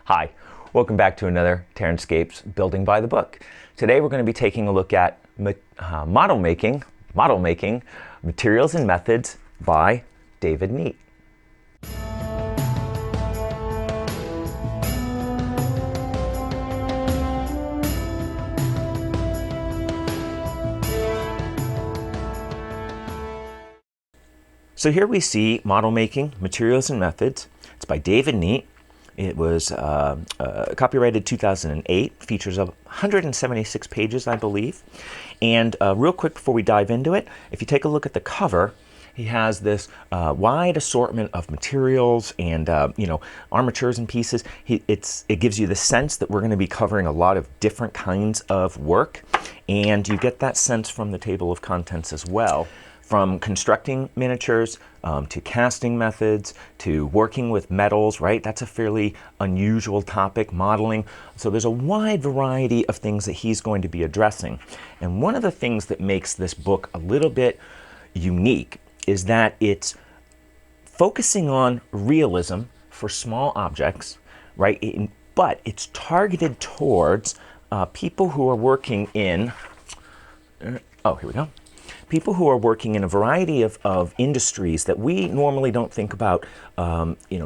Hi, welcome back to another Terranscapes Building by the Book. Today we're going to be taking a look at model making, materials and methods by David Neat. So here we see model making, materials and methods. It's by David Neat. It was copyrighted 2008, features 176 pages, I believe. And real quick before we dive into it, if you take a look at the cover, he has this wide assortment of materials and armatures and pieces. It gives you the sense that we're going to be covering a lot of different kinds of work, and you get that sense from the table of contents as well. From constructing miniatures to casting methods to working with metals, right? That's a fairly unusual topic, modeling. So there's a wide variety of things that he's going to be addressing. And one of the things that makes this book a little bit unique is that it's focusing on realism for small objects, right? But it's targeted towards people who are working in, here we go. People who are working in a variety of industries that we normally don't think about,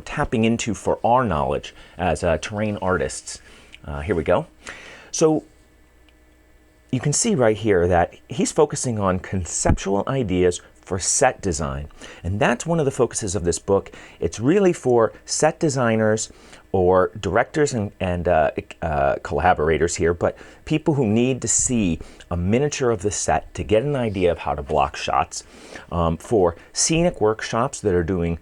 tapping into for our knowledge as terrain artists. Here we go. So you can see right here that he's focusing on conceptual ideas for set design. And that's one of the focuses of this book. It's really for set designers or directors and collaborators here, but people who need to see a miniature of the set to get an idea of how to block shots, for scenic workshops that are doing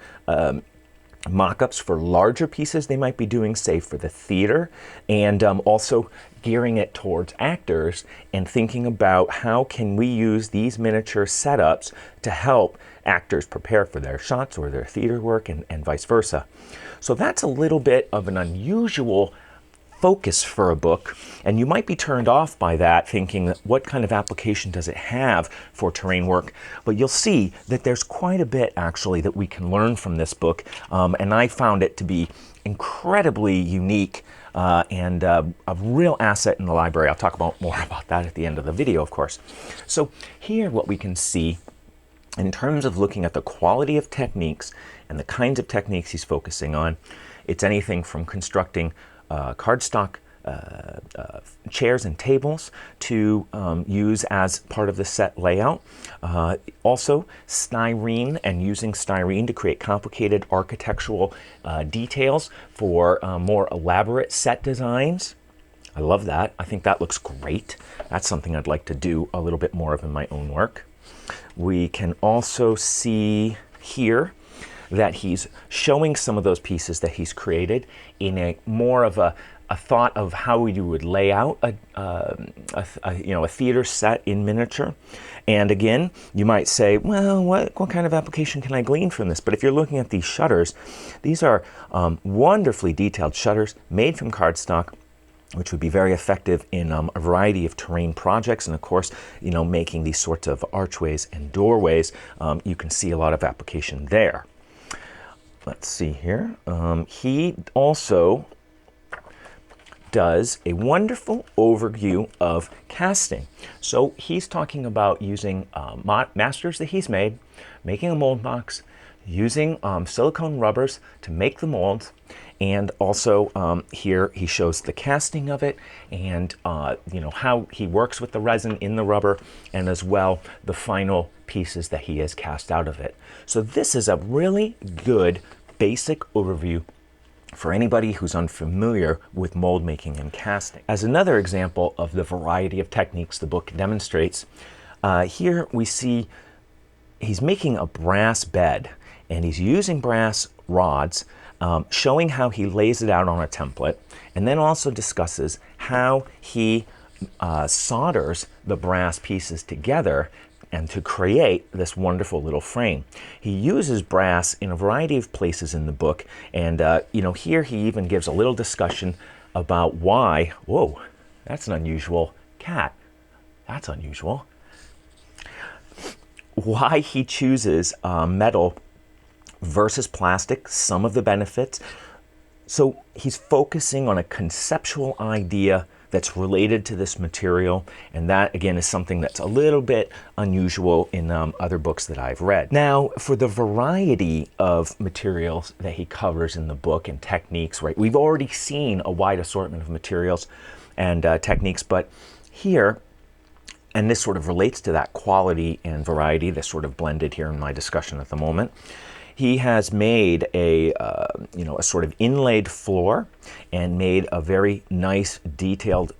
mock-ups for larger pieces they might be doing, say, for the theater, and also gearing it towards actors and thinking about how can we use these miniature setups to help actors prepare for their shots or their theater work and vice versa. So that's a little bit of an unusual focus for a book, and you might be turned off by that, thinking what kind of application does it have for terrain work. But you'll see that there's quite a bit actually that we can learn from this book, and I found it to be incredibly unique and a real asset in the library. I'll talk more about that at the end of the video, of course. So here what we can see in terms of looking at the quality of techniques and the kinds of techniques he's focusing on, it's anything from constructing cardstock chairs and tables to use as part of the set layout. Also styrene, and using styrene to create complicated architectural details for more elaborate set designs. I love that. I think that looks great. That's something I'd like to do a little bit more of in my own work. We can also see here that he's showing some of those pieces that he's created in a more of a thought of how you would lay out a theater set in miniature. And again, you might say, well, what kind of application can I glean from this? But if you're looking at these shutters, these are wonderfully detailed shutters made from cardstock, which would be very effective in a variety of terrain projects. And of course, making these sorts of archways and doorways, you can see a lot of application there. Let's see here. He also does a wonderful overview of casting. So he's talking about using masters that he's made, making a mold box, using silicone rubbers to make the molds, and also here he shows the casting of it and how he works with the resin in the rubber, and as well the final pieces that he has cast out of it. So this is a really good basic overview for anybody who's unfamiliar with mold making and casting. As another example of the variety of techniques the book demonstrates, here we see he's making a brass bed, and he's using brass rods, showing how he lays it out on a template, and then also discusses how he solders the brass pieces together and to create this wonderful little frame. He uses brass in a variety of places in the book, and here he even gives a little discussion about why, whoa, that's an unusual cat. That's unusual. Why he chooses metal versus plastic, some of the benefits, So he's focusing on a conceptual idea that's related to this material, and that again is something that's a little bit unusual in other books that I've read. Now, for the variety of materials that he covers in the book and techniques, right, we've already seen a wide assortment of materials and techniques, but here, and this sort of relates to that quality and variety that's sort of blended here in my discussion at the moment. He has made a sort of inlaid floor and made a very nice detailed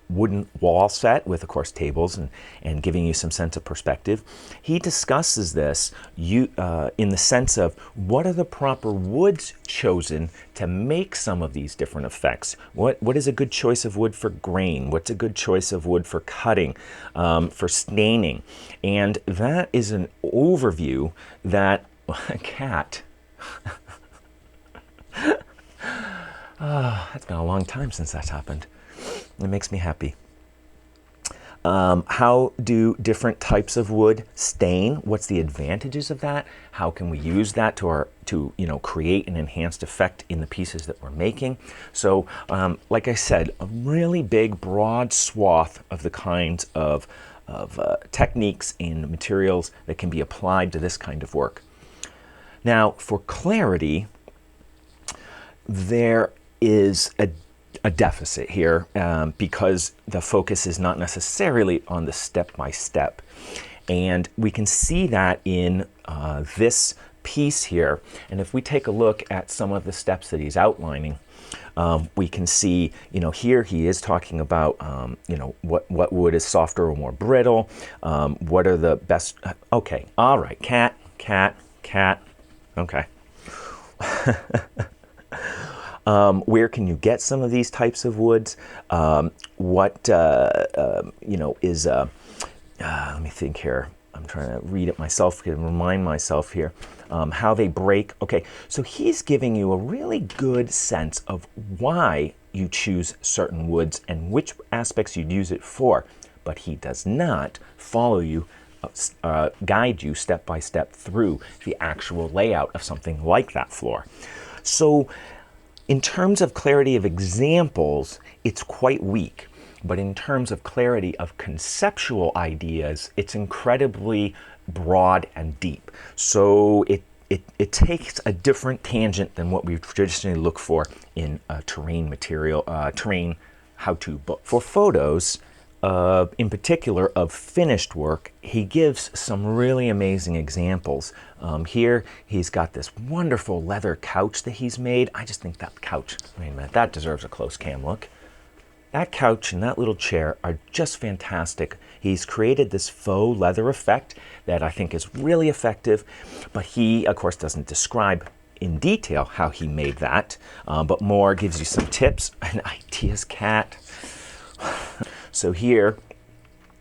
wooden wall set with, of course, tables and giving you some sense of perspective. He discusses this in the sense of what are the proper woods chosen to make some of these different effects. What is a good choice of wood for grain? What's a good choice of wood for cutting, for staining? And that is an overview that a cat. It's been a long time since that's happened. It makes me happy. How do different types of wood stain? What's the advantages of that? How can we use that to create an enhanced effect in the pieces that we're making? So, like I said, a really big, broad swath of the kinds of techniques and materials that can be applied to this kind of work. Now, for clarity, there is a deficit here because the focus is not necessarily on the step-by-step. And we can see that in this piece here. And if we take a look at some of the steps that he's outlining, we can see, here he is talking about, what wood is softer or more brittle, what are the best, okay, all right, cat, okay. Where can you get some of these types of woods? What is let me think here. I'm trying to read it myself and remind myself here how they break. Okay, so he's giving you a really good sense of why you choose certain woods and which aspects you'd use it for, but he does not follow you, guide you step by step through the actual layout of something like that floor. So in terms of clarity of examples, it's quite weak. But in terms of clarity of conceptual ideas, it's incredibly broad and deep. So it takes a different tangent than what we traditionally look for in a terrain how-to book. For photos, in particular of finished work, he gives some really amazing examples. Here he's got this wonderful leather couch that he's made. I just think that couch, wait a minute, that deserves a close cam look. That couch and that little chair are just fantastic. He's created this faux leather effect that I think is really effective, but he, of course, doesn't describe in detail how he made that, but more gives you some tips and ideas, cat. So here,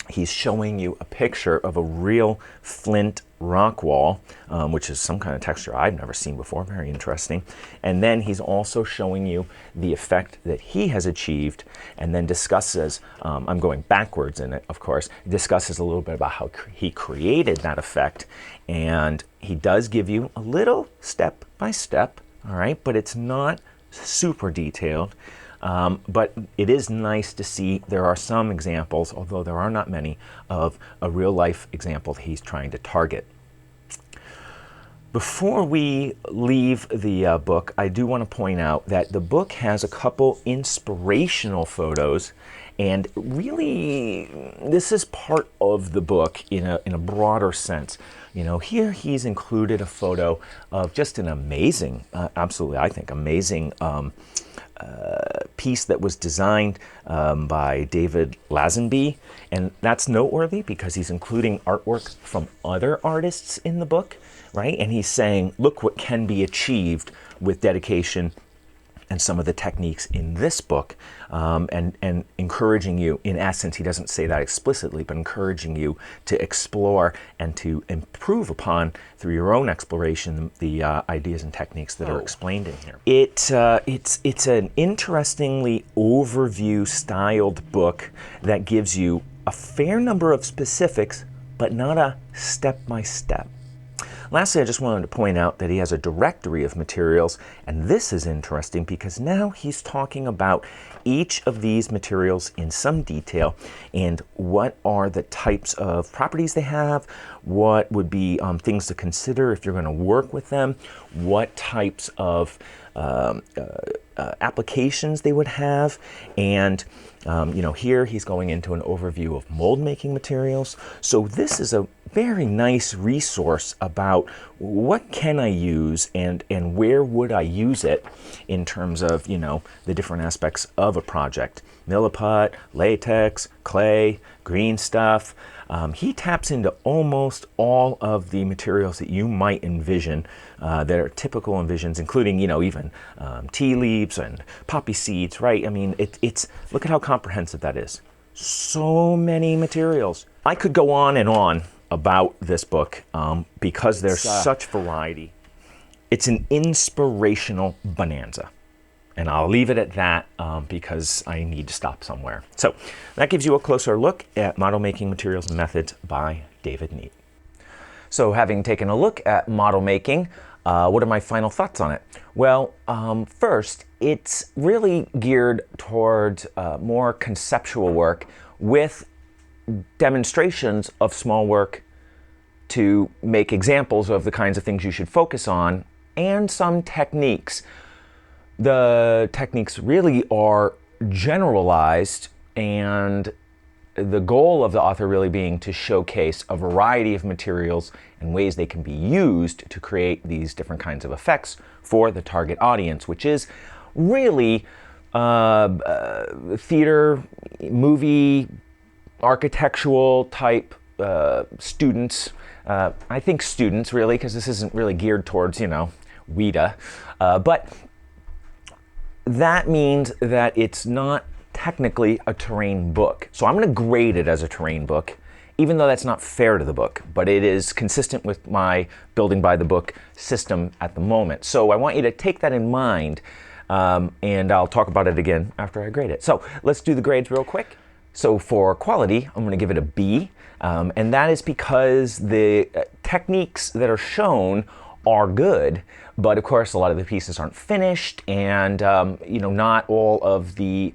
he's showing you a picture of a real flint rock wall, which is some kind of texture I've never seen before, very interesting. And then he's also showing you the effect that he has achieved, and then discusses, I'm going backwards in it, of course, discusses a little bit about how he created that effect. And he does give you a little step by step, all right, but it's not super detailed. But it is nice to see there are some examples, although there are not many, of a real life example he's trying to target. Before we leave the book, I do want to point out that the book has a couple inspirational photos, and really this is part of the book in a broader sense. Here he's included a photo of just an amazing, absolutely I think amazing piece that was designed by David Lazenby, and that's noteworthy because he's including artwork from other artists in the book, right? And he's saying, look what can be achieved with dedication and some of the techniques in this book, and encouraging you, in essence, he doesn't say that explicitly, but encouraging you to explore and to improve upon, through your own exploration, the ideas and techniques that are explained in here. It's an interestingly overview styled book that gives you a fair number of specifics, but not a step-by-step. Lastly, I just wanted to point out that he has a directory of materials, and this is interesting because now he's talking about each of these materials in some detail and what are the types of properties they have, what would be things to consider if you're going to work with them, what types of applications they would have, and here he's going into an overview of mold making materials. So this is a very nice resource about what can I use and where would I use it in terms of the different aspects of a project. Milliput, latex, clay, green stuff. He taps into almost all of the materials that you might envision that are typical envisions, including even tea leaves and poppy seeds, right? I mean, it's look at how comprehensive that is. So many materials. I could go on and on about this book because there's such variety. It's an inspirational bonanza. And I'll leave it at that because I need to stop somewhere. So that gives you a closer look at Model Making Materials and Methods by David Neate. So having taken a look at model making, what are my final thoughts on it? Well, first, it's really geared toward more conceptual work with demonstrations of small work to make examples of the kinds of things you should focus on and some techniques. The techniques really are generalized, and the goal of the author really being to showcase a variety of materials and ways they can be used to create these different kinds of effects for the target audience, which is really theater, movie, architectural type students. I think students really, because this isn't really geared towards, WIDA, but that means that it's not technically a terrain book. So I'm going to grade it as a terrain book, even though that's not fair to the book, but it is consistent with my building by the book system at the moment. So I want you to take that in mind, and I'll talk about it again after I grade it. So let's do the grades real quick. So for quality, I'm going to give it a B, and that is because the techniques that are shown are good, but of course a lot of the pieces aren't finished, and not all of the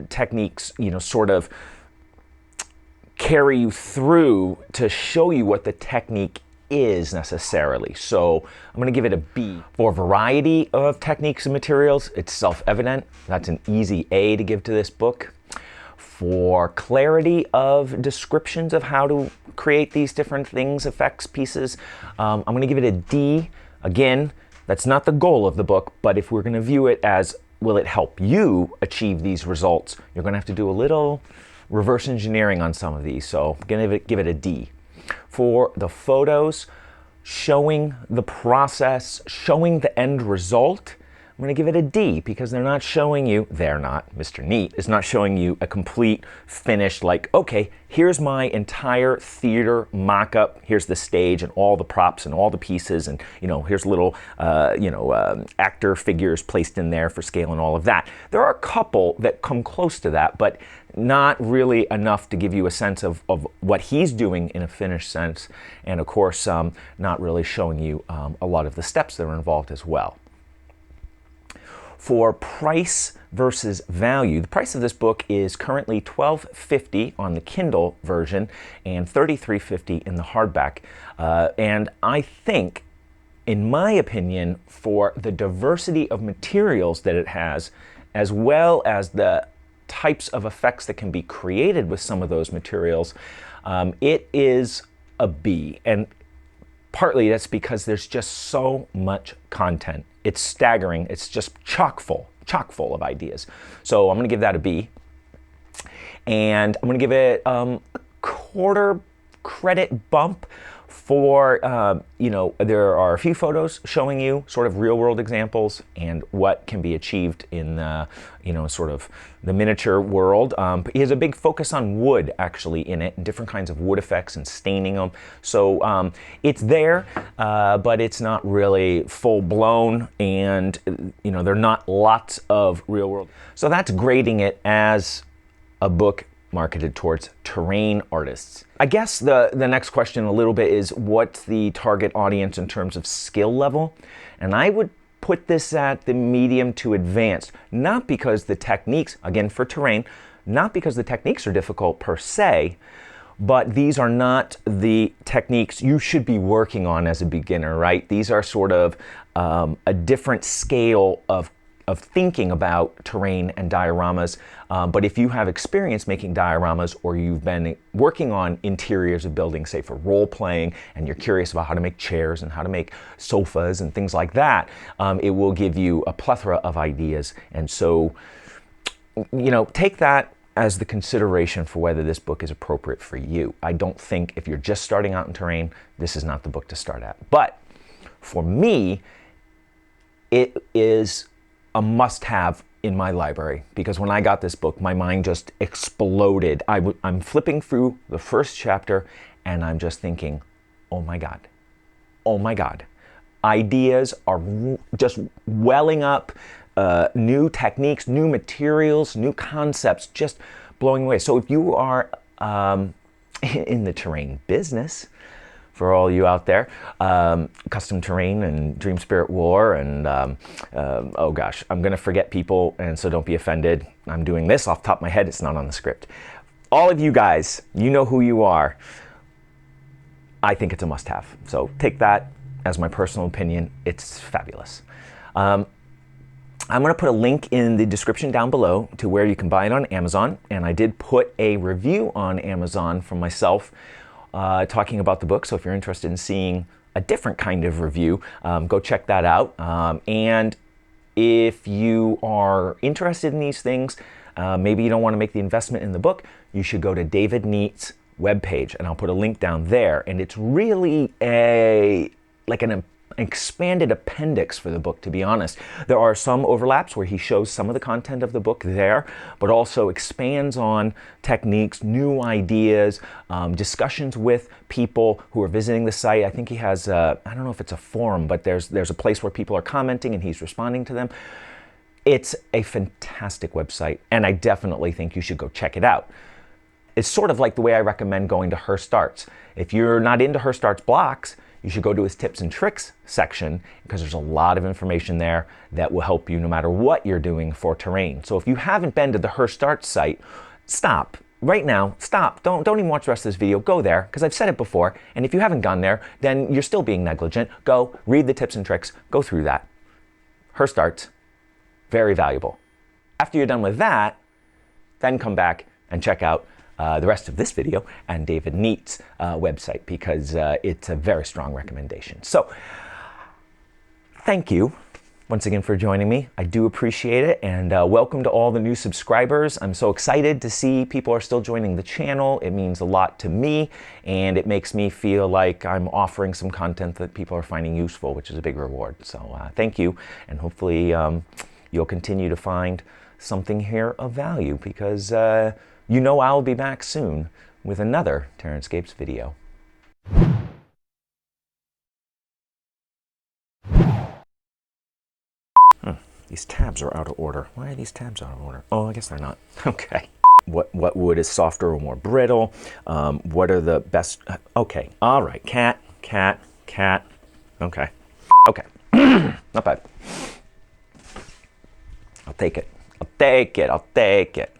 techniques sort of carry you through to show you what the technique is necessarily. So I'm going to give it a B. For variety of techniques and materials, it's self-evident. That's an easy A to give to this book. For clarity of descriptions of how to create these different things, effects, pieces, I'm going to give it a D. Again, that's not the goal of the book, but if we're going to view it as, will it help you achieve these results, you're going to have to do a little reverse engineering on some of these. So I'm going to give it a D. For the photos, showing the process, showing the end result, I'm going to give it a D because they're not showing you, Mr. Neate is not showing you a complete finished, like, okay, here's my entire theater mock-up, here's the stage and all the props and all the pieces, and here's little actor figures placed in there for scale and all of that. There are a couple that come close to that, but not really enough to give you a sense of what he's doing in a finished sense, and of course not really showing you a lot of the steps that are involved as well. For price versus value, the price of this book is currently $12.50 on the Kindle version and $33.50 in the hardback. And I think, in my opinion, for the diversity of materials that it has, as well as the types of effects that can be created with some of those materials, it is a B. And partly that's because there's just so much content. It's staggering. It's just chock full of ideas. So I'm going to give that a B. And I'm going to give it a quarter credit bump for, there are a few photos showing you sort of real world examples and what can be achieved in the, sort of the miniature world. He has a big focus on wood actually in it, and different kinds of wood effects and staining them. So it's there, but it's not really full blown, and there are not lots of real world. So that's grading it as a book marketed towards terrain artists. I guess the next question a little bit is, what's the target audience in terms of skill level? And I would put this at the medium to advanced, not because the techniques, again for terrain, not because the techniques are difficult per se, but these are not the techniques you should be working on as a beginner, right? These are sort of a different scale of thinking about terrain and dioramas. But if you have experience making dioramas, or you've been working on interiors of buildings, say for role playing, and you're curious about how to make chairs and how to make sofas and things like that, it will give you a plethora of ideas. And so, you know, take that as the consideration for whether this book is appropriate for you. I don't think if you're just starting out in terrain, this is not the book to start at. But for me, it is a must-have in my library, because when I got this book, my mind just exploded. I'm flipping through the first chapter and I'm just thinking, oh my God, oh my God. Ideas are just welling up, new techniques, new materials, new concepts, just blowing away. So if you are in the terrain business, for all you out there, custom terrain and Dream Spirit War and, oh gosh, I'm gonna forget people, and so don't be offended. I'm doing this off the top of my head, it's not on the script. All of you guys, you know who you are. I think it's a must-have. So take that as my personal opinion. It's fabulous. I'm gonna put a link in the description down below to where you can buy it on Amazon, and I did put a review on Amazon from myself talking about the book. So if you're interested in seeing a different kind of review, go check that out. And if you are interested in these things, maybe you don't want to make the investment in the book, you should go to David Neat's webpage, and I'll put a link down there. And it's really like an expanded appendix for the book, to be honest. There are some overlaps where he shows some of the content of the book there, but also expands on techniques, new ideas, discussions with people who are visiting the site. I think he has, I don't know if it's a forum, but there's a place where people are commenting and he's responding to them. It's a fantastic website, and I definitely think you should go check it out. It's sort of like the way I recommend going to Hearst Arts. If you're not into Hearst Arts blocks, you should go to his tips and tricks section, because there's a lot of information there that will help you no matter what you're doing for terrain. So if you haven't been to the Hearst Arts site, stop. Right now, stop. Don't even watch the rest of this video. Go there, because I've said it before. And if you haven't gone there, then you're still being negligent. Go read the tips and tricks. Go through that. Hearst Arts, very valuable. After you're done with that, then come back and check out the rest of this video and David Neat's website, because it's a very strong recommendation. So thank you once again for joining me. I do appreciate it, and welcome to all the new subscribers. I'm so excited to see people are still joining the channel. It means a lot to me, and it makes me feel like I'm offering some content that people are finding useful, which is a big reward. So thank you, and hopefully you'll continue to find something here of value, because you know I'll be back soon with another Terranscapes video. These tabs are out of order. Why are these tabs out of order? Oh, I guess they're not. Okay. What wood is softer or more brittle? What are the best? Okay. All right. Cat. Okay. Okay. Not bad. I'll take it.